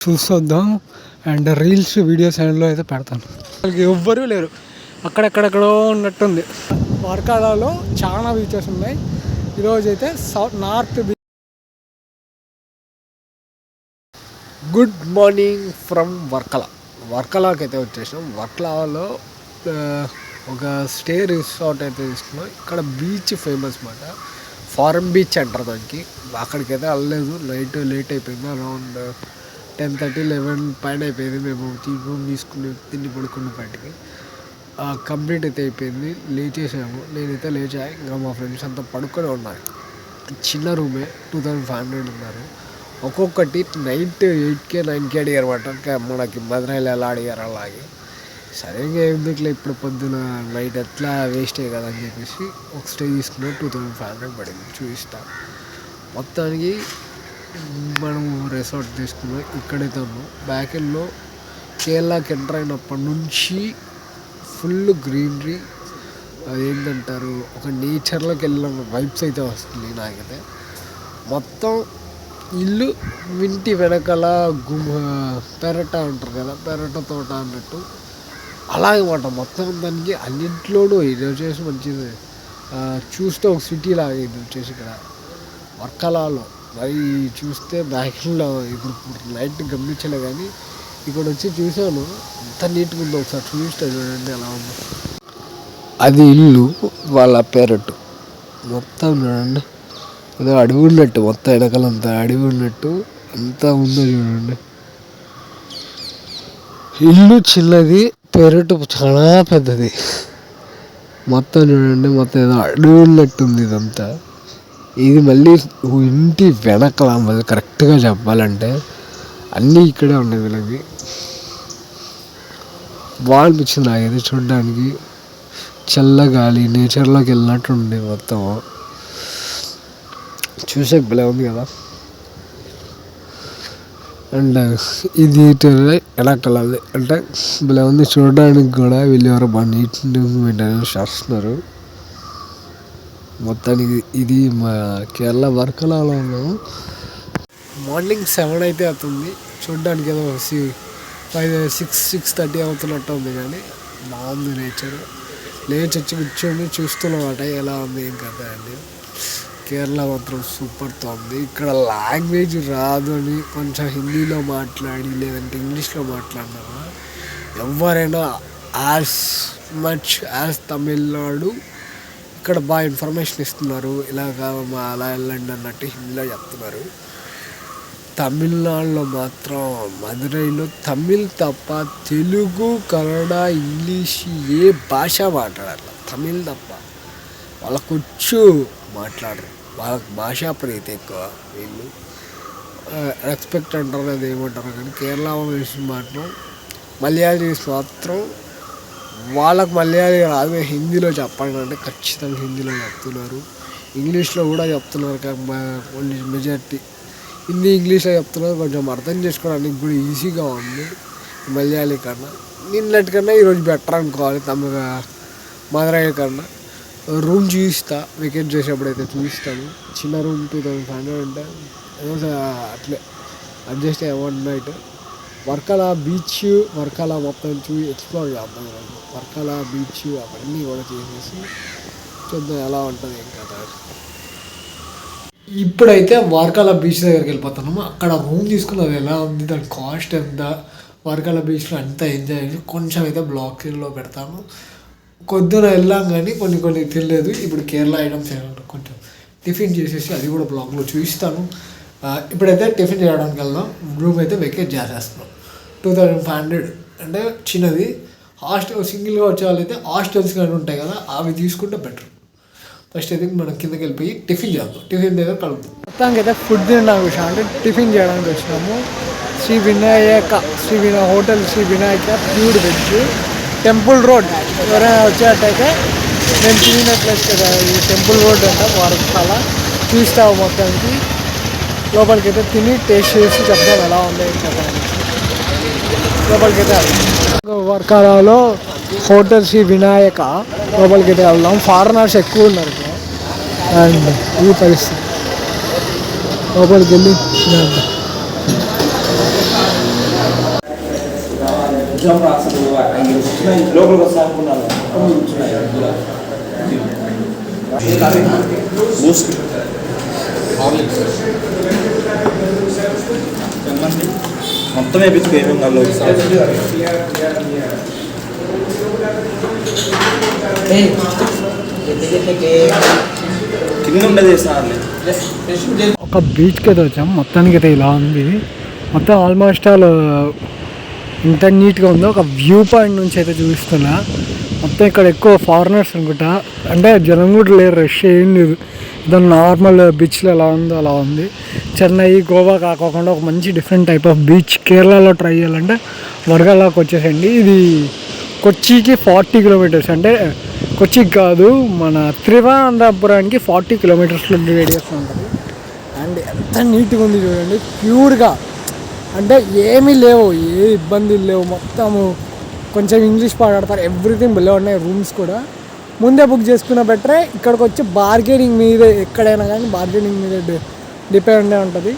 చూసొద్దాం and reels videos లో అయితే పెడతాను. వాళ్ళకి ఎవ్వరూ లేరు, అక్కడెక్కడెక్కడో ఉన్నట్టుంది. వర్కలాలో చాలా బీచెస్ ఉన్నాయి. ఈరోజు అయితే north beach. Good morning from వర్కలాకి అయితే వచ్చేసాం. వర్కలాలో ఒక స్టే రిసార్ట్ అయితే తీసుకున్నాం. ఇక్కడ బీచ్ ఫేమస్ మాట, ఫారెన్ బీచ్ అంటారు దానికి. అక్కడికైతే వెళ్ళలేదు, నైట్ లేట్ అయిపోయింది. అరౌండ్ 10:30, 11 పైన అయిపోయింది. మేము రూమ్ తీసుకుని తిండి పడుకున్న బయటికి కంప్లీట్ అయితే అయిపోయింది. లేచేసాము, నేనైతే లేచా. ఇంకా మా ఫ్రెండ్స్ అంతా పడుకొని ఉన్నారు. చిన్న రూమే, 2500 ఉన్నారు. ఒక్కొక్కటి నైట్ 8K 9K అడిగారు అనమాట. మనకి మధురైలో ఎలా అడిగారు అలాగే. సరిగ్గా ఎందుకులే ఇప్పుడు పొద్దున నైట్ ఎట్లా వేస్ట్ అయ్యి కదా అని చెప్పేసి ఒక స్టే తీసుకున్నాం. 2500 పడింది. చూపిస్తా. మొత్తానికి మనము రిసార్ట్ తీసుకున్నాం. ఇక్కడైతే ఉన్నాం. బ్యాక్ ఎండ్లో కేరళకి ఎంటర్ అయినప్పటి నుంచి ఫుల్ గ్రీనరీ, అదేంటంటారు, ఒక నేచర్లోకి వెళ్ళిన వైబ్స్ అయితే వస్తుంది నాకైతే. మొత్తం ఇల్లు ఇంటి వెనకాల పెరట అంటారు కదా, పెరట తోట అన్నట్టు అలాగే మాట. మొత్తం దానికి అన్నింటిలోనూ ఇది వచ్చేసి మంచిది. చూస్తే ఒక సిటీ లాగా ఇది వచ్చేసి ఇక్కడ వర్కలాలో. మరి చూస్తే బ్యాక్లో ఇప్పుడు నైట్ గమనించలే కానీ ఇక్కడ వచ్చి చూసాను, ఎంత నీట్గా ఉందో. ఒకసారి చూస్తే చూడండి ఎలా ఉందో. అది ఇల్లు, వాళ్ళ పెరటు మొత్తం చూడండి. ఏదో అడవి ఉన్నట్టు, మొత్తం వెనకాలంతా అడవి ఉన్నట్టు అంతా ఉందో చూడండి. ఇల్లు చిన్నది, పెరటు చాలా పెద్దది. మొత్తం చూడండి, మొత్తం ఏదో అడవి ఉన్నట్టుంది ఇదంతా. ఇది మళ్ళీ ఇంటి వెనకాల, మళ్ళీ కరెక్ట్గా చెప్పాలంటే అన్నీ ఇక్కడే ఉన్నాయి వీళ్ళకి. బాగా అనిపించింది నాకైతే చూడడానికి. చల్లగాలి, నేచర్లోకి వెళ్ళినట్టు ఉండే మొత్తం. చూసే భలే ఉంది కదా. అండ్ ఇది వెనకాలది అంటే భలే ఉంది చూడడానికి కూడా. వీళ్ళు ఎవరో బాగా నీట్ మెయింటెనెన్స్ చేస్తున్నారు. మొత్తానికి ఇది మా కేరళ వర్కలాలో ఉన్నాము. మార్నింగ్ 7 అయితే అవుతుంది. చూడడానికి ఏదో 6:30 అవుతున్నట్టు ఉంది, కానీ బాగుంది నేచర్. లేచి వచ్చి కూర్చొని చూస్తున్నమాట ఎలా ఉంది ఏం కదా అండి. కేరళ మాత్రం సూపర్తో ఉంది. ఇక్కడ లాంగ్వేజ్ రాదు అని కొంచెం హిందీలో మాట్లాడి లేదంటే ఇంగ్లీష్లో మాట్లాడినా ఎవరైనా యాజ్ మచ్ యాజ్ తమిళనాడు ఇక్కడ బాగా ఇన్ఫర్మేషన్ ఇస్తున్నారు. ఇలాగా అలా వెళ్ళండి అన్నట్టు హిందీలో చెప్తున్నారు. తమిళనాడులో మాత్రం మదురైలో తమిళ్ తప్ప తెలుగు, కన్నడ, ఇంగ్లీష్ ఏ భాష మాట్లాడాలి, తమిళ్ తప్ప. వాళ్ళకొచ్చు మాట్లాడరు, వాళ్ళకి భాషా ప్రీతి ఎక్కువ. వీళ్ళు రెస్పెక్ట్ అంటారు, అది ఏమంటారు. కానీ కేరళ వాళ్ళు మాత్రం మలయాళీస్ మాత్రం వాళ్ళకి మలయాళీ రాదు, హిందీలో చెప్పండి అంటే ఖచ్చితంగా హిందీలో చెప్తున్నారు. ఇంగ్లీష్లో కూడా చెప్తున్నారు, కానీ మెజారిటీ హిందీ ఇంగ్లీష్లో చెప్తున్నారు. కొంచెం అర్థం చేసుకోవడానికి కూడా ఈజీగా ఉంది మలయాళీ కన్నా. నిన్నటికన్నా ఈరోజు బెటర్ అనుకోవాలి మదురై కన్నా. రూమ్ చూపిస్తా, వెకేట్ చేసేప్పుడు అయితే చూపిస్తాను. చిన్న రూమ్ 2500 అంటే అట్లే అడ్జస్ట్ అయ్యే 1 నైట్. వర్కలా బీచ్, వర్కలా మొత్తం ఎక్స్ప్లోర్ చేద్దాం. వర్కలా బీచ్ అవన్నీ కూడా చేసేసి చూద్దాం ఎలా ఉంటుంది ఏం కదా. ఇప్పుడైతే వర్కలా బీచ్ దగ్గరికి వెళ్ళిపోతున్నాము. అక్కడ రూమ్ తీసుకున్నది ఎలా ఉంది, దాని కాస్ట్ ఎంత, వర్కలా బీచ్లో అంతా ఎంజాయ్ చేసి కొంచెం అయితే బ్లాగ్లో పెడతాను. కొద్దిగా వెళ్ళాం కానీ కొన్ని తెలియదు. ఇప్పుడు కేరళ ఐటమ్స్ ఏమంటారు, కొంచెం టిఫిన్ చేసేసి అది కూడా బ్లాగ్లో చూపిస్తాను. ఇప్పుడైతే టిఫిన్ చేయడానికి వెళ్దాం. రూమ్ అయితే వెకేట్ చేసేస్తున్నాం. 2500 అంటే చిన్నది. హాస్టల్ సింగిల్గా వచ్చే వాళ్ళైతే హాస్టల్స్ కానీ ఉంటాయి కదా, అవి తీసుకుంటే బెటర్. ఫస్ట్ అయితే మనం కిందకి వెళ్ళిపోయి టిఫిన్ చేద్దాం. టిఫిన్ దగ్గర కలుపుతాం. మొత్తానికి అయితే ఫుడ్ తినడానికి వచ్చాము, అంటే టిఫిన్ చేయడానికి వచ్చినాము. Hotel Sri Vinayaka pure veg, temple road. ఎవరైనా వచ్చేటైతే నేను తిరిగిన ప్లేస్ కదా ఈ టెంపుల్ రోడ్ అంట. వర్కలా చూస్తావు. మొత్తానికి లోపలికి అయితే తిని టేస్ట్ చేసి చెప్తాం ఎలా ఉంది కదా. లోపలికి అయితే వర్కలాలో హోటల్ శ్రీ వినాయక లోపలికి అయితే వెళ్దాం. ఫారినర్స్ ఎక్కువ ఉన్నారు అండ్ ఈ పరిస్థితి లోపలికి వెళ్ళి ఎగ్జామ్ రాస్తారు లోపలికి వస్తా అనుకున్నాను. మొత్తం వేపించుకో ఏమేమి కాదు కింద ఉండదు సార్లే. ఒక బీచ్కి అయితే వచ్చాం. మొత్తానికి అయితే ఇలా ఉంది. మొత్తం ఆల్మోస్ట్ ఆల్ ఇంత నీట్గా ఉందో ఒక వ్యూ పాయింట్ నుంచి అయితే చూపిస్తున్నా. మొత్తం ఇక్కడ ఎక్కువ ఫారినర్స్ అనుకుంటా, అంటే జనం కూడా లేరు, రష్ ఏం లేదు. దాని నార్మల్ బీచ్లో ఎలా ఉందో అలా ఉంది. చెన్నై గోవా కాకోకుండా ఒక మంచి డిఫరెంట్ టైప్ ఆఫ్ బీచ్ కేరళలో ట్రై చేయాలంటే వర్గలాకి వచ్చేసండి. ఇది కొచ్చికి 40 కిలోమీటర్స్, అంటే కొచ్చికి కాదు మన త్రివాంతపురానికి 40 కిలోమీటర్స్లో రేడియస్ ఉంటుంది. అండ్ ఎంత నీట్గా ఉంది చూడండి, ప్యూర్గా, అంటే ఏమీ లేవు, ఏ ఇబ్బందులు లేవు. మొత్తము కొంచెం ఇంగ్లీష్ మాట్లాడతారు, ఎవ్రీథింగ్ బిలో ఉన్నాయి. రూమ్స్ కూడా ముందే బుక్ చేసుకున్న బెటరే. ఇక్కడికి వచ్చి బార్గెనింగ్ మీదే, ఎక్కడైనా కానీ బార్గెనింగ్ మీద డిపెండ్ ఉంటుంది.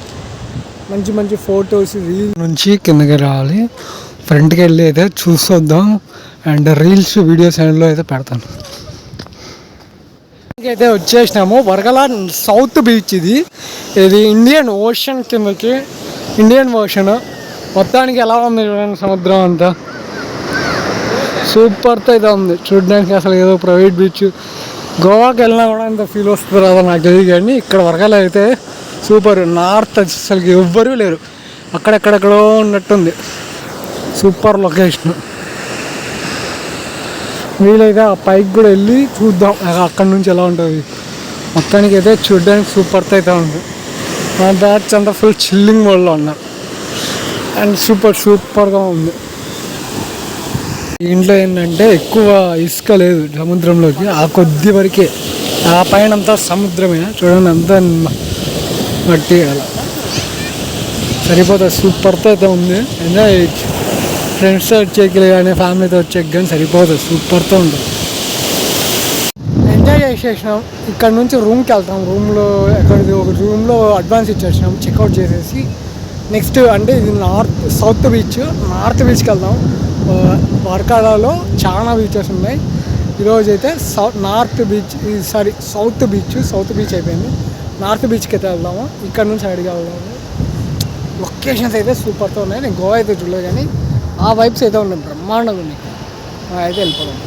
మంచి మంచి ఫొటోస్ రీల్స్ నుంచి కిందకి రావాలి. ఫ్రంట్కి వెళ్ళి అయితే చూసొద్దాం. అండ్ రీల్స్ వీడియోస్ లో అయితే పెడతాను. అయితే వచ్చేసినాము వర్గల సౌత్ బీచ్. ఇది ఇండియన్ ఓషన్ కిందకి, ఇండియన్ ఓషన్. మొత్తానికి ఎలా ఉంది చూడండి, సముద్రం అంతా సూపర్తో అయితే ఉంది చూడడానికి. అసలు ఏదో ప్రైవేట్ బీచ్. గోవాకి వెళ్ళినా కూడా ఇంత ఫీల్ వస్తుంది రాదో నాకు తెలియదు, కానీ ఇక్కడ వర్గలో అయితే సూపర్. నార్త్ అసలు ఎవ్వరూ లేరు, అక్కడెక్కడెక్కడో ఉన్నట్టుంది. Super location. వీలైతే ఆ పైకి కూడా వెళ్ళి చూద్దాం అక్కడి నుంచి ఎలా ఉంటుంది. మొత్తానికి అయితే చూడడానికి సూపర్తో అయితే ఉంది. మా బ్యాచ్ అంతా ఫుల్ చిల్లింగ్ మోడ్లో ఉన్నారు. అండ్ సూపర్గా ఉంది. ఇంట్లో ఏంటంటే ఎక్కువ ఇసుక లేదు సముద్రంలోకి, ఆ కొద్ది వరకే. ఆ పైన అంతా సముద్రమే చూడండి, అంతా మట్టి అలా సరిపోతుంది. సూపర్తో అయితే ఉంది. ఎంజాయ్ చేయొచ్చు. ఫ్రెండ్స్తో వచ్చేకి కానీ ఫ్యామిలీతో వచ్చేకి కానీ సరిపోతుంది. సూపర్తో ఉంటుంది. ఎంజాయ్ చేసేసినాం. ఇక్కడ నుంచి రూమ్కి వెళ్తాం. రూమ్లో ఎక్కడిది ఒక రూమ్లో అడ్వాన్స్ ఇచ్చేసినాం, చెక్అవుట్ చేసేసి నెక్స్ట్ అంటే ఇది సౌత్ బీచ్కి వెళ్దాం. వర్కలాలో చాలా బీచెస్ ఉన్నాయి. ఈరోజు అయితే సౌత్ బీచ్ అయిపోయింది. నార్త్ బీచ్కి అయితే వెళ్దాము. ఇక్కడ నుంచి అడిగి వెళ్దాము. లొకేషన్స్ అయితే సూపర్తో ఉన్నాయి. నేను గోవా అయితే చూడలేదు, కానీ ఆ వైబ్స్ అయితే ఉన్నాయి, బ్రహ్మాండంగా ఉన్నాయి. అయితే వెళ్ళిపోదాం.